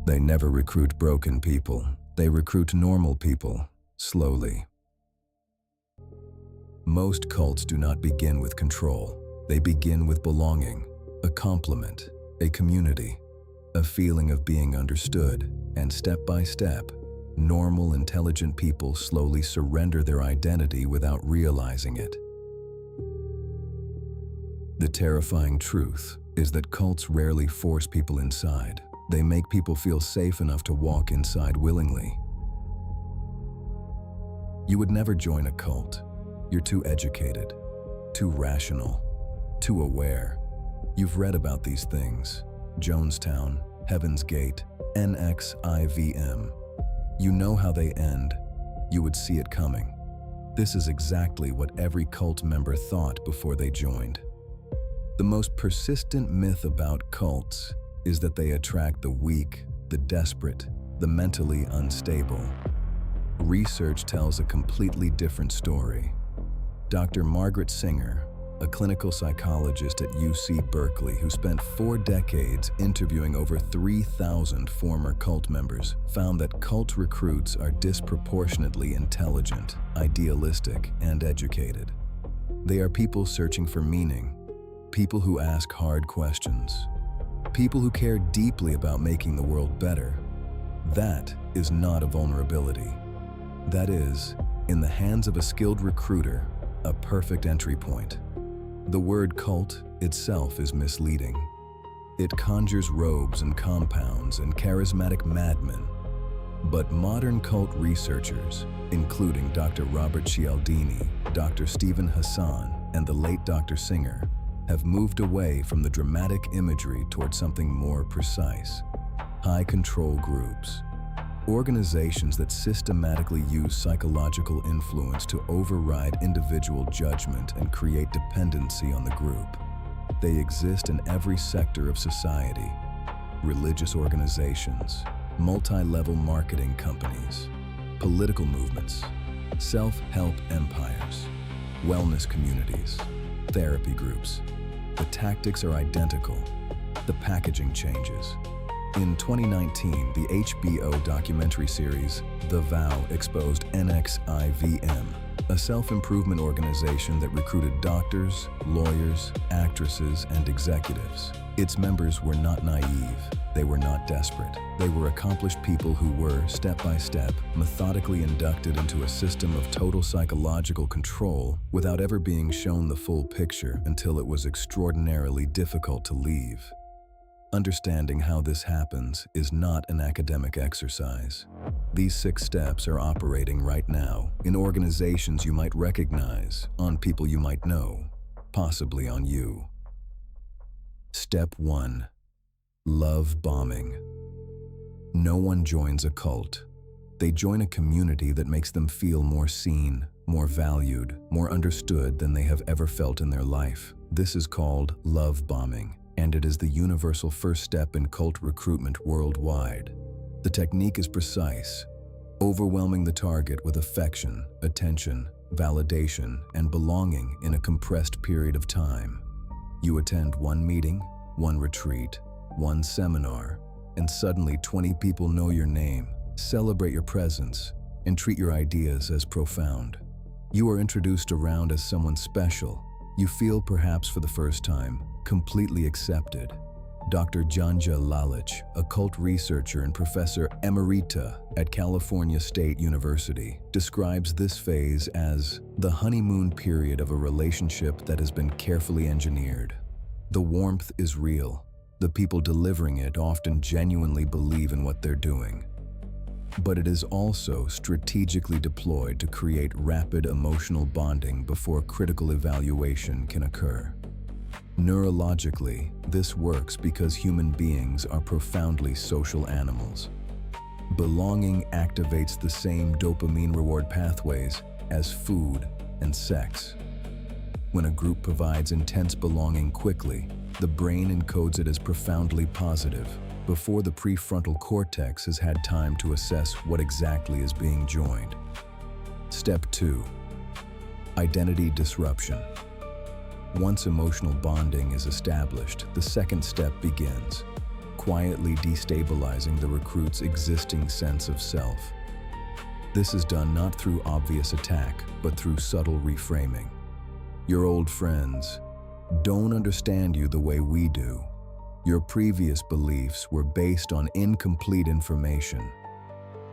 They never recruit broken people. They recruit normal people, slowly. Most cults do not begin with control. They begin with belonging, a complement, a community, a feeling of being understood, and step by step, normal, intelligent people slowly surrender their identity without realizing it. The terrifying truth is that cults rarely force people inside. They make people feel safe enough to walk inside willingly. You would never join a cult. You're too educated, too rational, too aware. You've read about these things: Jonestown, Heaven's Gate, NXIVM. You know how they end. You would see it coming. This is exactly what every cult member thought before they joined. The most persistent myth about cults is that they attract the weak, the desperate, the mentally unstable. Research tells a completely different story. Dr. Margaret Singer, a clinical psychologist at UC Berkeley who spent 4 decades interviewing over 3,000 former cult members, found that cult recruits are disproportionately intelligent, idealistic, and educated. They are people searching for meaning, people who ask hard questions, people who care deeply about making the world better. That is not a vulnerability. That is, in the hands of a skilled recruiter, a perfect entry point. The word cult itself is misleading. It conjures robes and compounds and charismatic madmen. But modern cult researchers, including Dr. Robert Cialdini, Dr. Stephen Hassan, and the late Dr. Singer, have moved away from the dramatic imagery toward something more precise: high-control groups. Organizations that systematically use psychological influence to override individual judgment and create dependency on the group. They exist in every sector of society: religious organizations, multi-level marketing companies, political movements, self-help empires, wellness communities, therapy groups. The tactics are identical. The packaging changes. In 2019, the HBO documentary series The Vow exposed NXIVM, a self-improvement organization that recruited doctors, lawyers, actresses, and executives. Its members were not naive. They were not desperate. They were accomplished people who were, step by step, methodically inducted into a system of total psychological control without ever being shown the full picture until it was extraordinarily difficult to leave. Understanding how this happens is not an academic exercise. These 6 steps are operating right now in organizations you might recognize, on people you might know, possibly on you. Step 1. Love bombing. No one joins a cult. They join a community that makes them feel more seen, more valued, more understood than they have ever felt in their life. This is called love bombing, and it is the universal first step in cult recruitment worldwide. The technique is precise, overwhelming the target with affection, attention, validation, and belonging in a compressed period of time. You attend 1 meeting, 1 retreat, 1 seminar, and suddenly 20 people know your name, celebrate your presence, and treat your ideas as profound. You are introduced around as someone special. You feel, perhaps for the first time, completely accepted. Dr. Janja Lalich, a cult researcher and professor emerita at California State University, describes this phase as the honeymoon period of a relationship that has been carefully engineered. The warmth is real. The people delivering it often genuinely believe in what they're doing. But it is also strategically deployed to create rapid emotional bonding before critical evaluation can occur. Neurologically, this works because human beings are profoundly social animals. Belonging activates the same dopamine reward pathways as food and sex. When a group provides intense belonging quickly, the brain encodes it as profoundly positive, before the prefrontal cortex has had time to assess what exactly is being joined. Step 2. Identity disruption. Once emotional bonding is established, the second step begins. quietly destabilizing the recruit's existing sense of self. This is done not through obvious attack, but through subtle reframing. Your old friends don't understand you the way we do. Your previous beliefs were based on incomplete information.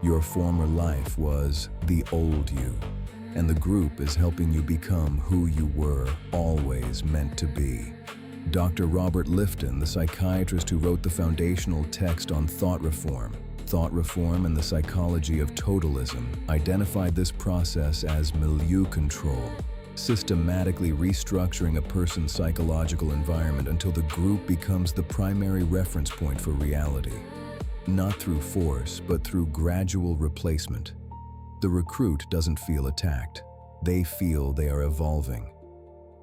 Your former life was the old you, and the group is helping you become who you were always meant to be. Dr. Robert Lifton, the psychiatrist who wrote the foundational text on thought reform and the psychology of totalism, identified this process as milieu control, systematically restructuring a person's psychological environment until the group becomes the primary reference point for reality. Not through force, but through gradual replacement. The recruit doesn't feel attacked. They feel they are evolving.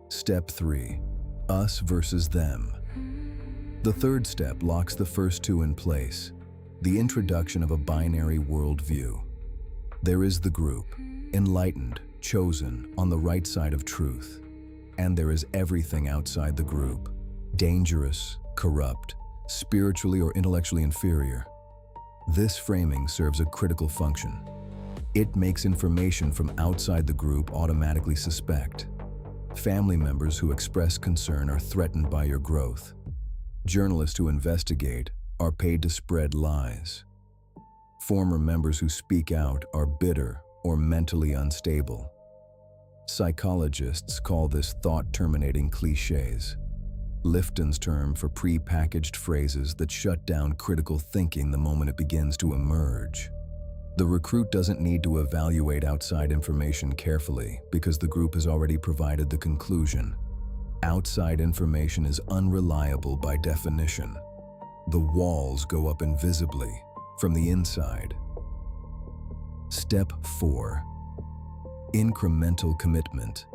Step 3. Us versus them. The third step locks the first two in place. The introduction of a binary worldview. There is the group, enlightened, chosen, on the right side of truth. And there is everything outside the group, dangerous, corrupt, spiritually or intellectually inferior. This framing serves a critical function. It makes information from outside the group automatically suspect. Family members who express concern are threatened by your growth. Journalists who investigate are paid to spread lies. Former members who speak out are bitter or mentally unstable. Psychologists call this thought-terminating cliches, Lifton's term for pre-packaged phrases that shut down critical thinking the moment it begins to emerge. The recruit doesn't need to evaluate outside information carefully because the group has already provided the conclusion. Outside information is unreliable by definition. The walls go up invisibly from the inside. Step 4. Incremental commitment.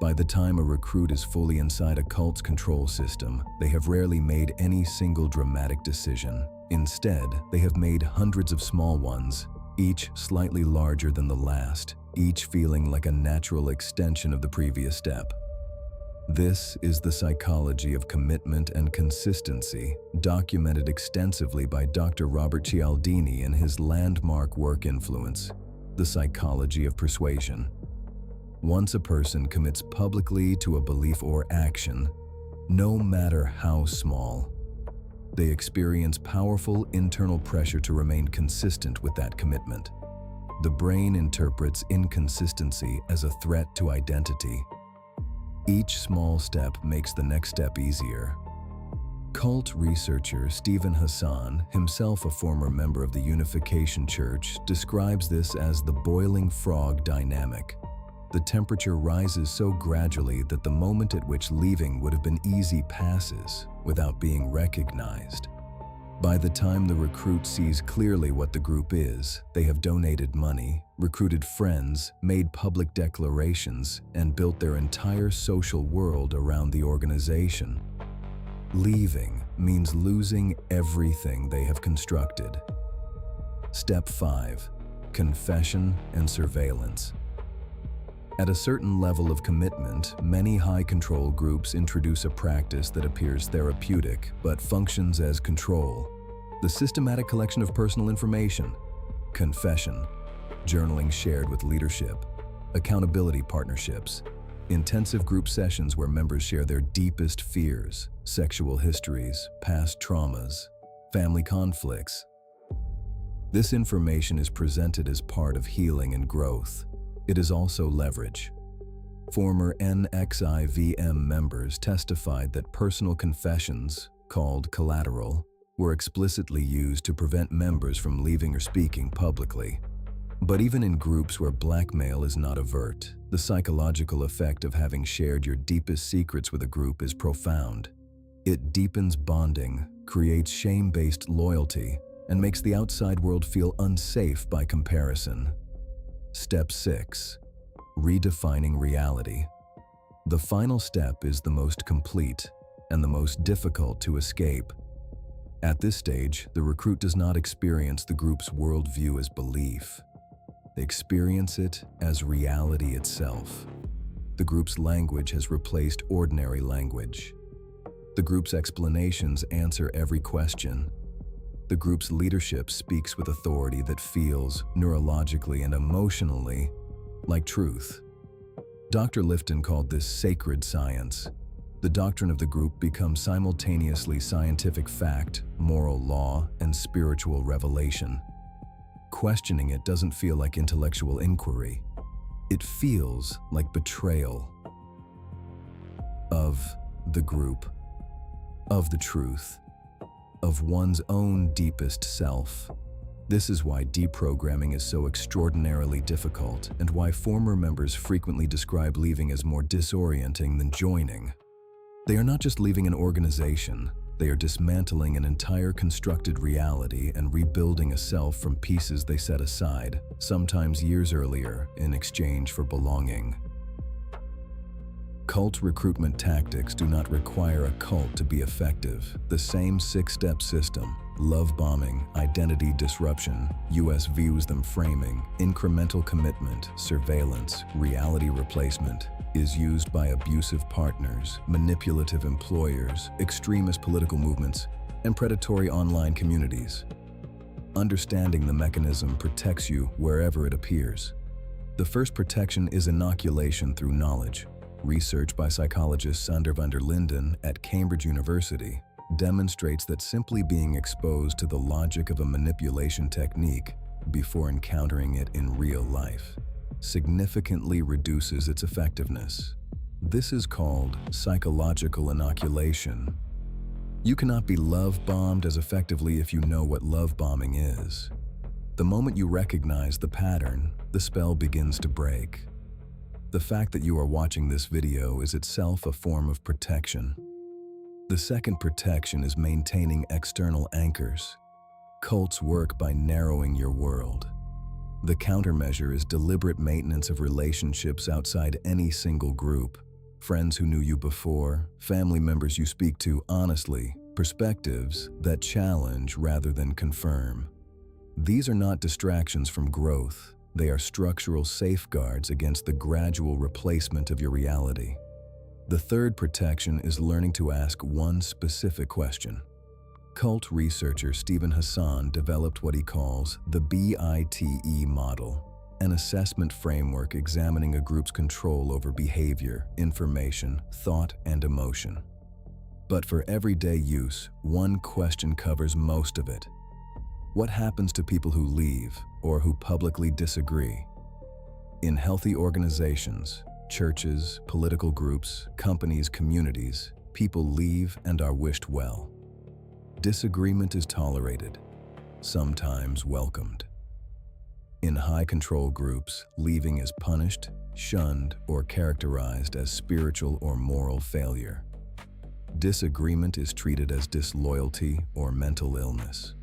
By the time a recruit is fully inside a cult's control system, they have rarely made any single dramatic decision. Instead, they have made hundreds of small ones, each slightly larger than the last, each feeling like a natural extension of the previous step. This is the psychology of commitment and consistency, documented extensively by Dr. Robert Cialdini in his landmark work Influence, The Psychology of Persuasion. Once a person commits publicly to a belief or action, no matter how small, they experience powerful internal pressure to remain consistent with that commitment. The brain interprets inconsistency as a threat to identity. Each small step makes the next step easier. Cult researcher Stephen Hassan, himself a former member of the Unification Church, describes this as the boiling frog dynamic. The temperature rises so gradually that the moment at which leaving would have been easy passes without being recognized. By the time the recruit sees clearly what the group is, they have donated money, recruited friends, made public declarations, and built their entire social world around the organization. Leaving means losing everything they have constructed. Step 5. Confession and surveillance. At a certain level of commitment, many high-control groups introduce a practice that appears therapeutic but functions as control. The systematic collection of personal information, confession, journaling shared with leadership, accountability partnerships, intensive group sessions where members share their deepest fears, sexual histories, past traumas, family conflicts. This information is presented as part of healing and growth. It is also leverage. Former NXIVM members testified that personal confessions, called collateral, were explicitly used to prevent members from leaving or speaking publicly. But even in groups where blackmail is not overt, the psychological effect of having shared your deepest secrets with a group is profound. It deepens bonding, creates shame-based loyalty, and makes the outside world feel unsafe by comparison. Step 6. Redefining reality. The final step is the most complete and the most difficult to escape. At this stage, the recruit does not experience the group's worldview as belief. They experience it as reality itself. The group's language has replaced ordinary language. The group's explanations answer every question. The group's leadership speaks with authority that feels, neurologically and emotionally, like truth. Dr. Lifton called this sacred science. The doctrine of the group becomes simultaneously scientific fact, moral law, and spiritual revelation. Questioning it doesn't feel like intellectual inquiry. It feels like betrayal of the group, of the truth, of one's own deepest self. This is why deprogramming is so extraordinarily difficult, and why former members frequently describe leaving as more disorienting than joining. They are not just leaving an organization, they are dismantling an entire constructed reality and rebuilding a self from pieces they set aside, sometimes years earlier, in exchange for belonging. Cult recruitment tactics do not require a cult to be effective. The same six-step system, love bombing, identity disruption, US views them framing, incremental commitment, surveillance, reality replacement, is used by abusive partners, manipulative employers, extremist political movements, and predatory online communities. Understanding the mechanism protects you wherever it appears. The first protection is inoculation through knowledge. Research by psychologist Sander van der Linden at Cambridge University demonstrates that simply being exposed to the logic of a manipulation technique before encountering it in real life significantly reduces its effectiveness. This is called psychological inoculation. You cannot be love-bombed as effectively if you know what love bombing is. The moment you recognize the pattern, the spell begins to break. The fact that you are watching this video is itself a form of protection. The second protection is maintaining external anchors. Cults work by narrowing your world. The countermeasure is deliberate maintenance of relationships outside any single group. Friends who knew you before, family members you speak to honestly, perspectives that challenge rather than confirm. These are not distractions from growth. They are structural safeguards against the gradual replacement of your reality. The third protection is learning to ask one specific question. Cult researcher Stephen Hassan developed what he calls the BITE model, an assessment framework examining a group's control over behavior, information, thought, and emotion. But for everyday use, one question covers most of it. What happens to people who leave or who publicly disagree? In healthy organizations, churches, political groups, companies, communities, people leave and are wished well. Disagreement is tolerated, sometimes welcomed. In high-control groups, leaving is punished, shunned, or characterized as spiritual or moral failure. Disagreement is treated as disloyalty or mental illness.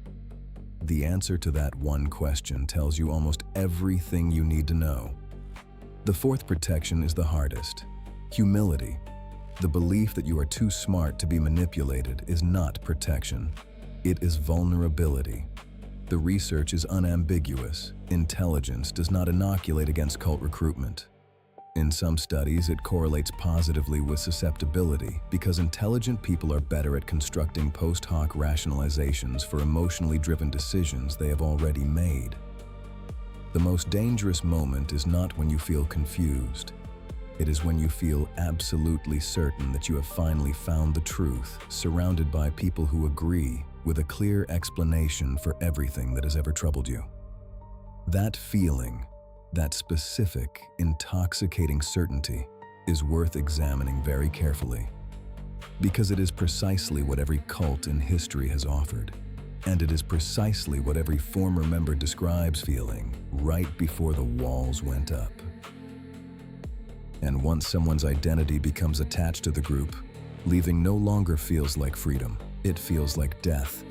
The answer to that one question tells you almost everything you need to know. The fourth protection is the hardest. Humility. The belief that you are too smart to be manipulated is not protection. It is vulnerability. The research is unambiguous. Intelligence does not inoculate against cult recruitment. In some studies, it correlates positively with susceptibility because intelligent people are better at constructing post hoc rationalizations for emotionally driven decisions they have already made. The most dangerous moment is not when you feel confused. It is when you feel absolutely certain that you have finally found the truth, surrounded by people who agree, with a clear explanation for everything that has ever troubled you. That feeling, that specific, intoxicating certainty, is worth examining very carefully. Because it is precisely what every cult in history has offered. And it is precisely what every former member describes feeling right before the walls went up. And once someone's identity becomes attached to the group, leaving no longer feels like freedom. It feels like death.